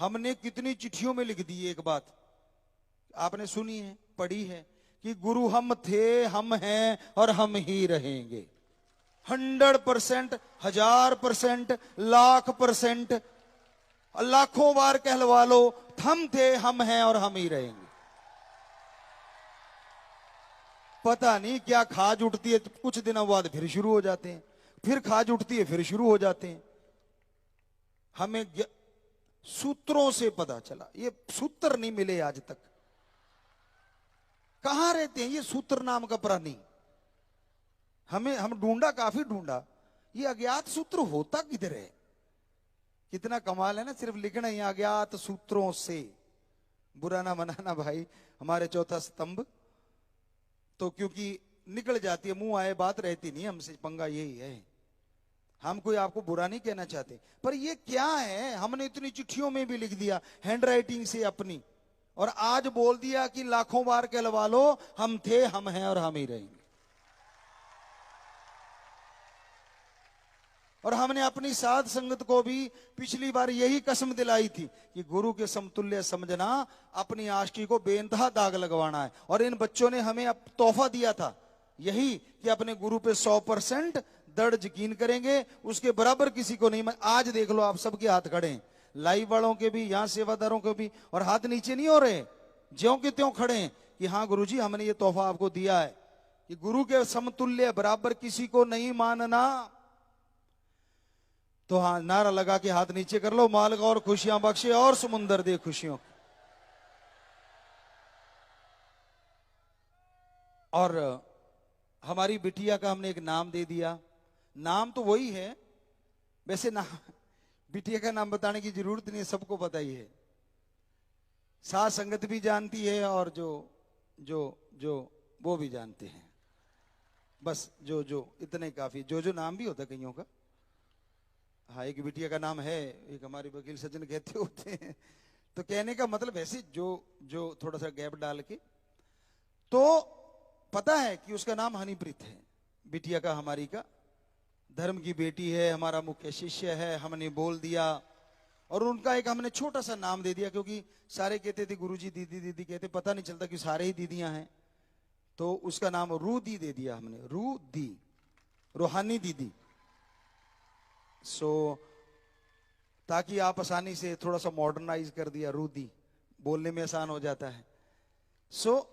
हमने कितनी चिट्ठियों में लिख दी एक बात, आपने सुनी है, पढ़ी है कि गुरु हम थे, हम हैं और हम ही रहेंगे। 100%, 1000%, लाख %, लाखों बार कहलवा लो, हम थे, हम हैं और हम ही रहेंगे। पता नहीं क्या खाज उठती है, कुछ दिनों बाद फिर शुरू हो जाते हैं, फिर खाज उठती है, फिर शुरू हो जाते हैं। हमें सूत्रों से पता चला, ये सूत्र नहीं मिले आज तक। कहां रहते हैं ये सूत्र नाम का प्राणी? हम ढूंढा, काफी ढूंढा, ये अज्ञात सूत्र होता किधर है? कितना कमाल है ना, सिर्फ लिखना ही अज्ञात सूत्रों से। बुरा ना मनाना भाई, हमारे चौथा स्तंभ तो क्योंकि निकल जाती है, मुंह आए बात रहती नहीं, हमसे पंगा यही है। हम कोई आपको बुरा नहीं कहना चाहते, पर ये क्या है, हमने इतनी चिट्ठियों में भी लिख दिया हैंड राइटिंग से अपनी, और आज बोल दिया कि लाखों बार कहलवा लो, हम थे, हम हैं और हम ही रहेंगे। और हमने अपनी साध संगत को भी पिछली बार यही कसम दिलाई थी कि गुरु के समतुल्य समझना, अपनी आशिकी को बेइंतहा दाग लगवाना है। और इन बच्चों ने हमें अब तोहफा दिया था यही कि अपने गुरु पे 100% दृढ़ यकीन करेंगे, उसके बराबर किसी को नहीं। आज देख लो, आप सबके हाथ खड़े हैं, लाइव वालों के भी, यहां सेवादारों के भी, और हाथ नीचे नहीं हो रहे, ज्यों के त्यों खड़े हैं कि हाँ गुरुजी, हमने ये तोहफा आपको दिया है कि गुरु के समतुल्य बराबर किसी को नहीं मानना। तो हाँ, नारा लगा के हाथ नीचे कर लो, मालिक और खुशियां बख्शे और समुंदर दे खुशियों। और हमारी बिटिया का हमने एक नाम दे दिया, नाम तो वही है वैसे, नाम बिटिया का नाम बताने की जरूरत नहीं है, सबको पता ही है, साथ संगत भी जानती है और जो जो जो वो भी जानते हैं। बस जो जो इतने काफी, जो जो नाम भी होता कईयों का। हाँ, एक बिटिया का नाम है, एक हमारे वकील सज्जन कहते होते हैं। तो कहने का मतलब ऐसे जो जो थोड़ा सा गैप डाल के, तो पता है कि उसका नाम हनीप्रीत है, बिटिया का, हमारी का, धर्म की बेटी है, हमारा मुख्य शिष्य है, हमने बोल दिया। और उनका एक हमने छोटा सा नाम दे दिया, क्योंकि सारे कहते थे गुरुजी दीदी दीदी कहते, पता नहीं चलता कि सारे ही दीदियां हैं, तो उसका नाम रूदी दे दिया हमने, रूदी, रूहानी दीदी। सो ताकि आप आसानी से, थोड़ा सा मॉडर्नाइज कर दिया, रूदी, बोलने में आसान हो जाता है। सो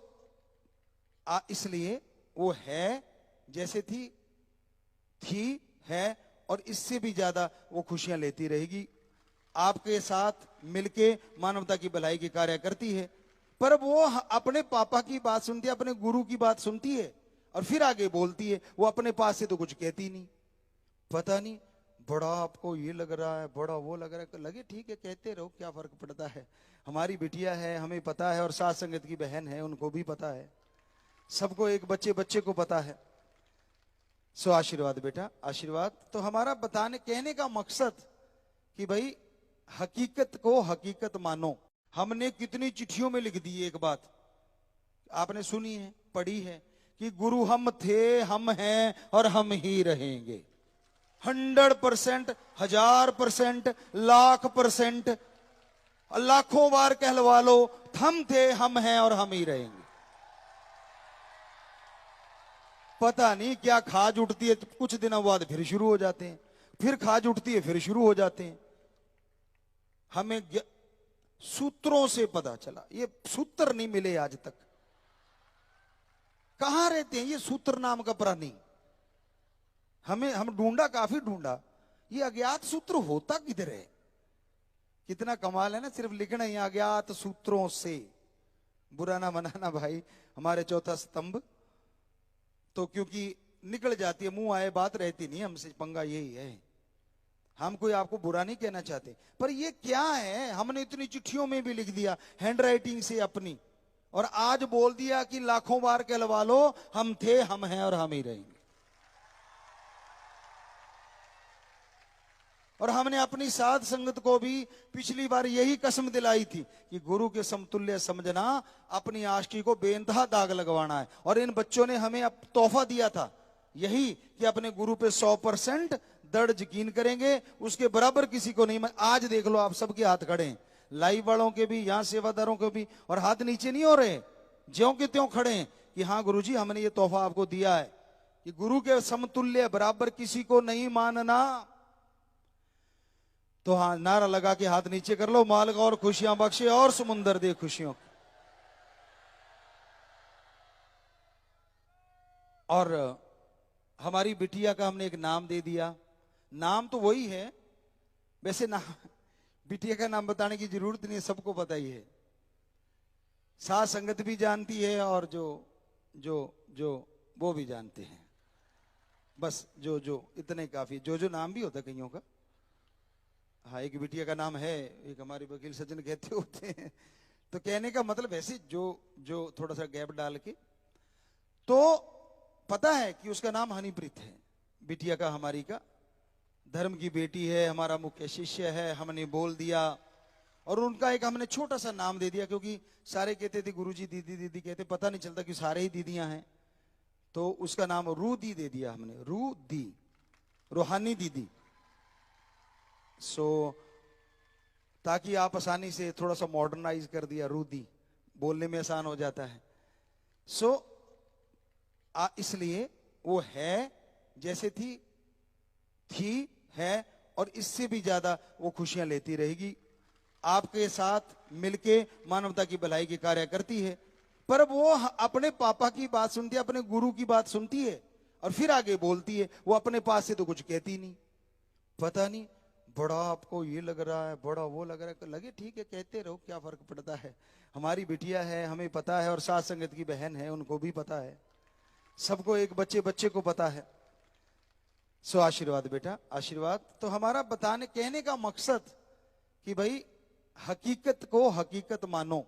इसलिए वो है जैसे थी है, और इससे भी ज्यादा वो खुशियां लेती रहेगी, आपके साथ मिलके मानवता की भलाई के कार्य करती है। पर वो अपने पापा की बात सुनती है, अपने गुरु की बात सुनती है और फिर आगे बोलती है। वो अपने पास से तो कुछ कहती नहीं। पता नहीं, बड़ा आपको ये लग रहा है, बड़ा वो लग रहा है, लगे ठीक है, कहते रहो, क्या फर्क पड़ता है। हमारी बिटिया है, हमें पता है, और साथ संगत की बहन है, उनको भी पता है, सबको, एक बच्चे बच्चे को पता है। सो आशीर्वाद बेटा, आशीर्वाद। तो हमारा बताने कहने का मकसद कि भाई हकीकत को हकीकत मानो। हमने कितनी चिट्ठियों में लिख दी एक बात, आपने सुनी है, पढ़ी है कि गुरु हम थे, हम हैं और हम ही रहेंगे। 100%, 1000%, लाख %, लाखों बार कहलवा लो, हम थे, हम हैं और हम ही रहेंगे। पता नहीं क्या खाज उठती है, कुछ दिनों बाद फिर शुरू हो जाते हैं, फिर खाज उठती है, फिर शुरू हो जाते हैं। हमें सूत्रों से पता चला, ये सूत्र नहीं मिले आज तक। कहां रहते हैं ये सूत्र नाम का प्राणी? हम ढूंढा, काफी ढूंढा, ये अज्ञात सूत्र होता किधर है? कितना कमाल है ना, सिर्फ लिखना ही अज्ञात सूत्रों से। बुरा ना मनाना भाई, हमारे चौथा स्तंभ तो क्योंकि निकल जाती है, मुंह आए बात रहती नहीं, हमसे पंगा यही है। हम कोई आपको बुरा नहीं कहना चाहते, पर ये क्या है, हमने इतनी चिट्ठियों में भी लिख दिया हैंड राइटिंग से अपनी, और आज बोल दिया कि लाखों बार कहलवा लो, हम थे, हम हैं और हम ही रहेंगे। और हमने अपनी साध संगत को भी पिछली बार यही कसम दिलाई थी कि गुरु के समतुल्य समझना, अपनी आशिकी को बेइंतहा दाग लगवाना है। और इन बच्चों ने हमें अब तोहफा दिया था यही कि अपने गुरु पे 100% दृढ़ यकीन करेंगे, उसके बराबर किसी को नहीं। आज देख लो, आप सबके हाथ खड़े हैं, लाइव वालों के भी, यहाँ सेवादारों के भी, और हाथ नीचे नहीं हो रहे, ज्यों के त्यों खड़े हैं कि हाँ गुरुजी हमने ये तोहफा आपको दिया है कि गुरु के समतुल्य बराबर किसी को नहीं मानना। तो हाँ नारा लगा के हाथ नीचे कर लो, मालिक और खुशियां बख्शे और समुंदर दे खुशियों की। और हमारी बिटिया का हमने एक नाम दे दिया। नाम तो वही है, वैसे नाम बिटिया का नाम बताने की जरूरत नहीं है, सबको पता ही है, साथ संगत भी जानती है और जो जो जो वो भी जानते हैं। बस जो जो इतने काफी, जो नाम भी होता है कईयों का। हाँ एक बिटिया का नाम है, एक हमारे वकील सज्जन कहते होते हैं। तो कहने का मतलब ऐसे जो जो थोड़ा सा गैप डाल के, तो पता है कि उसका नाम हनीप्रीत है, बिटिया का, हमारी का, धर्म की बेटी है, हमारा मुख्य शिष्य है, हमने बोल दिया। और उनका एक हमने छोटा सा नाम दे दिया, क्योंकि सारे कहते थे गुरुजी दीदी दीदी कहते, पता नहीं चलता कि सारे ही दीदियां हैं, तो उसका नाम रूदी दे दिया हमने, रूदी, रूहानी दीदी। सो ताकि आप आसानी से, थोड़ा सा मॉडर्नाइज कर दिया, रूदी, बोलने में आसान हो जाता है। सो इसलिए वो है जैसे थी है, और इससे भी ज्यादा वो खुशियां लेती रहेगी, आपके साथ मिलके मानवता की भलाई के कार्य करती है। पर वो अपने पापा की बात सुनती है, अपने गुरु की बात सुनती है और फिर आगे बोलती है। वो अपने पास से तो कुछ कहती नहीं। पता नहीं बड़ा आपको ये लग रहा है, बड़ा वो लग रहा है, लगे ठीक है कहते रहो, क्या फर्क पड़ता है। हमारी बिटिया है, हमें पता है, और साथ संगत की बहन है, उनको भी पता है, सबको, एक बच्चे बच्चे को पता है। सो आशीर्वाद बेटा, आशीर्वाद। तो हमारा बताने कहने का मकसद कि भाई हकीकत को हकीकत मानो।